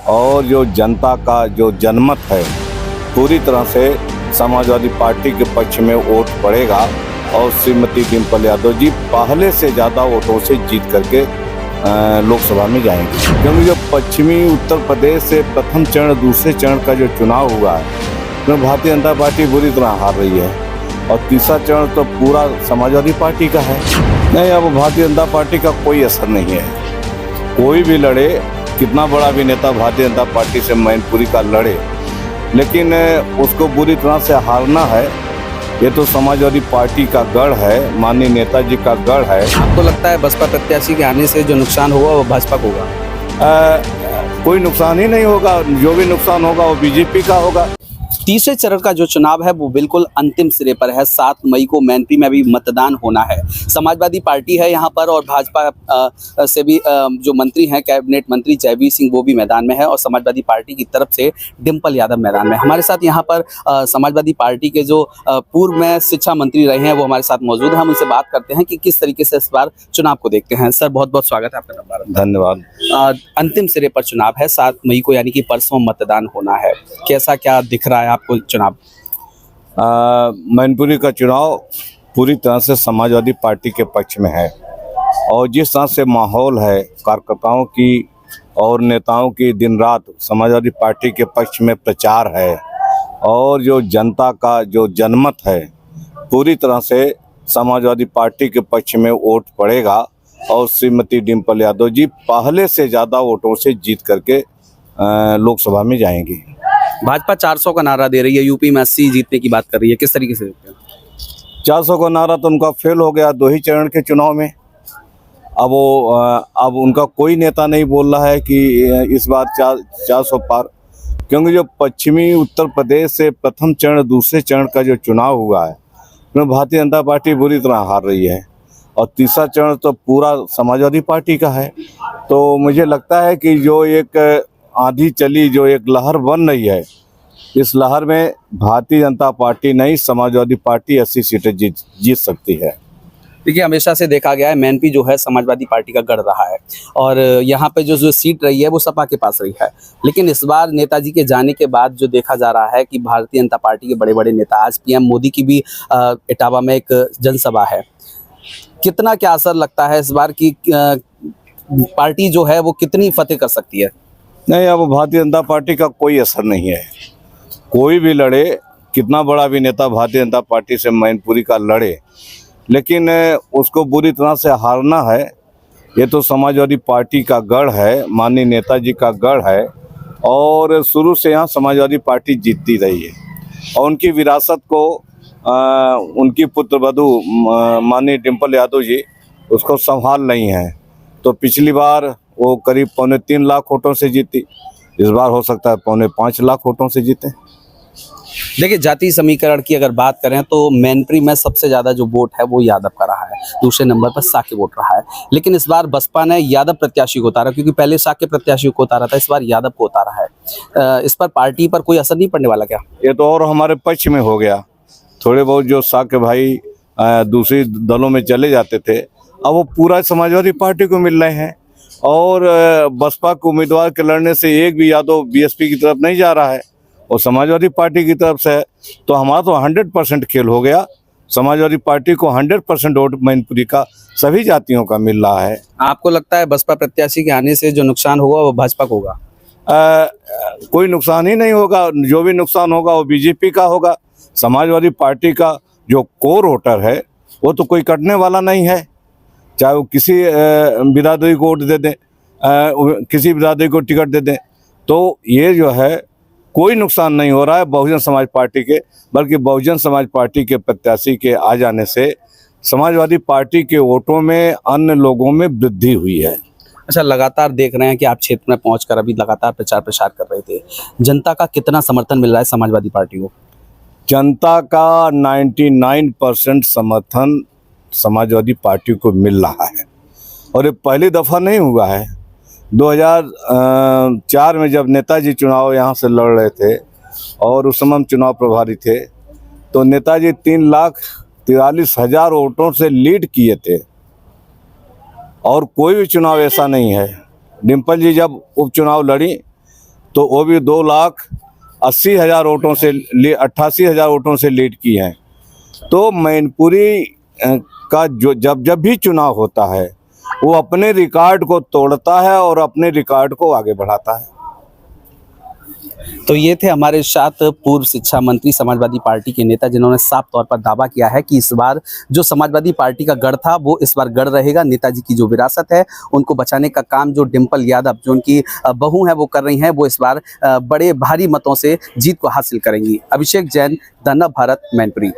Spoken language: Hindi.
और जो जनता का जो जनमत है पूरी तरह से समाजवादी पार्टी के पक्ष में वोट पड़ेगा और श्रीमती डिम्पल यादव जी पहले से ज़्यादा वोटों से जीत करके लोकसभा में जाएंगे, क्योंकि जो पश्चिमी उत्तर प्रदेश से प्रथम चरण दूसरे चरण का जो चुनाव हुआ है उसमें भारतीय जनता पार्टी बुरी तरह हार रही है और तीसरा चरण तो पूरा समाजवादी पार्टी का है। नहीं, अब भारतीय जनता पार्टी का कोई असर नहीं है। कोई भी लड़े, कितना बड़ा भी नेता भारतीय जनता पार्टी से मैनपुरी का लड़े, लेकिन उसको बुरी तरह से हारना है। ये तो समाजवादी पार्टी का गढ़ है, माननीय नेताजी का गढ़ है। आपको लगता है बसपा प्रत्याशी के आने से जो नुकसान होगा वो भाजपा को होगा? कोई नुकसान ही नहीं होगा, जो भी नुकसान होगा वो बीजेपी का होगा। तीसरे चरण का जो चुनाव है वो बिल्कुल अंतिम सिरे पर है। 7 मई को मैनपुरी में भी मतदान होना है। समाजवादी पार्टी है यहाँ पर और भाजपा से भी जो मंत्री हैं, कैबिनेट मंत्री जयवीर सिंह, वो भी मैदान में है और समाजवादी पार्टी की तरफ से डिम्पल यादव मैदान में। हमारे साथ यहाँ पर समाजवादी पार्टी के जो पूर्व में शिक्षा मंत्री रहे हैं वो हमारे साथ मौजूद हैं। हम उनसे बात करते हैं कि किस तरीके से इस बार चुनाव को देखते हैं। सर, बहुत बहुत स्वागत है आपका। धन्यवाद। अंतिम सिरे पर चुनाव है, 7 मई को, यानी कि परसों मतदान होना है। कैसा क्या दिख रहा है आपको चुनाव? मैनपुरी का चुनाव पूरी तरह से समाजवादी पार्टी के पक्ष में है और जिस तरह से माहौल है कार्यकर्ताओं की और नेताओं की, दिन रात समाजवादी पार्टी के पक्ष में प्रचार है और जो जनता का जो जनमत है पूरी तरह से समाजवादी पार्टी के पक्ष में वोट पड़ेगा और श्रीमती डिम्पल यादव जी पहले से ज़्यादा वोटों से जीत करके लोकसभा में जाएंगी। भाजपा 400 का नारा दे रही है, यूपी में 80 जीतने की बात कर रही है, किस तरीके से देखते हैं? 400 का नारा तो उनका फेल हो गया 2 ही चरण के चुनाव में। अब उनका कोई नेता नहीं बोल रहा है कि इस बार 400 पार, क्योंकि जो पश्चिमी उत्तर प्रदेश से प्रथम चरण दूसरे चरण का जो चुनाव हुआ है उसमें भारतीय जनता पार्टी बुरी तरह हार रही है और तीसरा चरण तो पूरा समाजवादी पार्टी का है। तो मुझे लगता है कि जो एक आंधी चली, जो एक लहर बन रही है, इस लहर में भारतीय जनता पार्टी नहीं समाजवादी पार्टी 80 सीटें जीत सकती है। देखिए, हमेशा से देखा गया है मैनपुरी जो है समाजवादी पार्टी का गढ़ रहा है और यहाँ पे जो सीट रही है वो सपा के पास रही है। लेकिन इस बार नेताजी के जाने के बाद जो देखा जा रहा है कि भारतीय जनता पार्टी के बड़े बड़े नेता, आज पीएम मोदी की भी इटावा में एक जनसभा है, कितना क्या असर लगता है इस बार की पार्टी जो है वो कितनी फतेह कर सकती है? नहीं, अब भारतीय जनता पार्टी का कोई असर नहीं है। कोई भी लड़े, कितना बड़ा भी नेता भारतीय जनता पार्टी से मैनपुरी का लड़े, लेकिन उसको बुरी तरह से हारना है। ये तो समाजवादी पार्टी का गढ़ है, माननीय नेताजी का गढ़ है और शुरू से यहाँ समाजवादी पार्टी जीतती रही है और उनकी विरासत को उनकी पुत्रवधू माननीय डिम्पल यादव जी उसको संभाल रही हैं। तो पिछली बार वो करीब 3.25 लाख वोटों से जीती, इस बार हो सकता है 5.25 लाख वोटों से जीते। देखिए, जातीय समीकरण की अगर बात करें तो मैनपुरी में सबसे ज़्यादा जो वोट है वो यादव का रहा है, दूसरे नंबर पर साके वोट रहा है। लेकिन इस बार बसपा ने यादव प्रत्याशी को उतारा, क्योंकि पहले साके प्रत्याशी को उतारा था, इस बार यादव को उतारा है। इस पर पार्टी पर कोई असर नहीं पड़ने वाला क्या? ये तो और हमारे पक्ष में हो गया। थोड़े बहुत जो साके भाई दूसरी दलों में चले जाते थे, अब वो पूरा समाजवादी पार्टी को मिल रहे हैं और बसपा के उम्मीदवार के लड़ने से एक भी यादव बीएसपी की तरफ नहीं जा रहा है और समाजवादी पार्टी की तरफ से है। तो हमारा तो 100% खेल हो गया। समाजवादी पार्टी को 100% वोट मैनपुरी का सभी जातियों का मिल रहा है। आपको लगता है बसपा प्रत्याशी के आने से जो नुकसान होगा वो भाजपा को होगा? कोई नुकसान ही नहीं होगा, जो भी नुकसान होगा वो बीजेपी का होगा। समाजवादी पार्टी का जो कोर वोटर है वो तो कोई कटने वाला नहीं है, चाहे वो किसी बिरादरी को वोट दे दें, किसी बिरादरी को टिकट दे दें। तो ये जो है कोई नुकसान नहीं हो रहा है बहुजन समाज पार्टी के, बल्कि बहुजन समाज पार्टी के प्रत्याशी के आ जाने से समाजवादी पार्टी के वोटों में अन्य लोगों में वृद्धि हुई है। अच्छा, लगातार देख रहे हैं कि आप क्षेत्र में पहुंचकर अभी लगातार प्रचार प्रसार कर रहे थे, जनता का कितना समर्थन मिल रहा है समाजवादी पार्टी को? जनता का 99% समर्थन समाजवादी पार्टी को मिल रहा है और ये पहली दफ़ा नहीं हुआ है। 2004 में जब नेताजी चुनाव यहाँ से लड़ रहे थे और उस समय हम चुनाव प्रभारी थे, तो नेताजी 3,43,000 वोटों से लीड किए थे और कोई भी चुनाव ऐसा नहीं है। डिम्पल जी जब उपचुनाव लड़ी तो वो भी 2,80,000 वोटों से 88,000 वोटों से लीड की हैं। तो मैनपुरी का जो जब भी चुनाव होता है वो अपने रिकॉर्ड को तोड़ता है और अपने रिकॉर्ड को आगे बढ़ाता है। तो ये थे हमारे साथ पूर्व शिक्षा मंत्री समाजवादी पार्टी के नेता, जिन्होंने साफ तौर पर दावा किया है कि इस बार जो समाजवादी पार्टी का गढ़ था वो इस बार गढ़ रहेगा। नेताजी की जो विरासत है उनको बचाने का काम जो डिम्पल यादव, जो उनकी बहू है, वो कर रही हैं, वो इस बार बड़े भारी मतों से जीत को हासिल करेंगी। अभिषेक जैन, द नव भारत, मैनपुरी।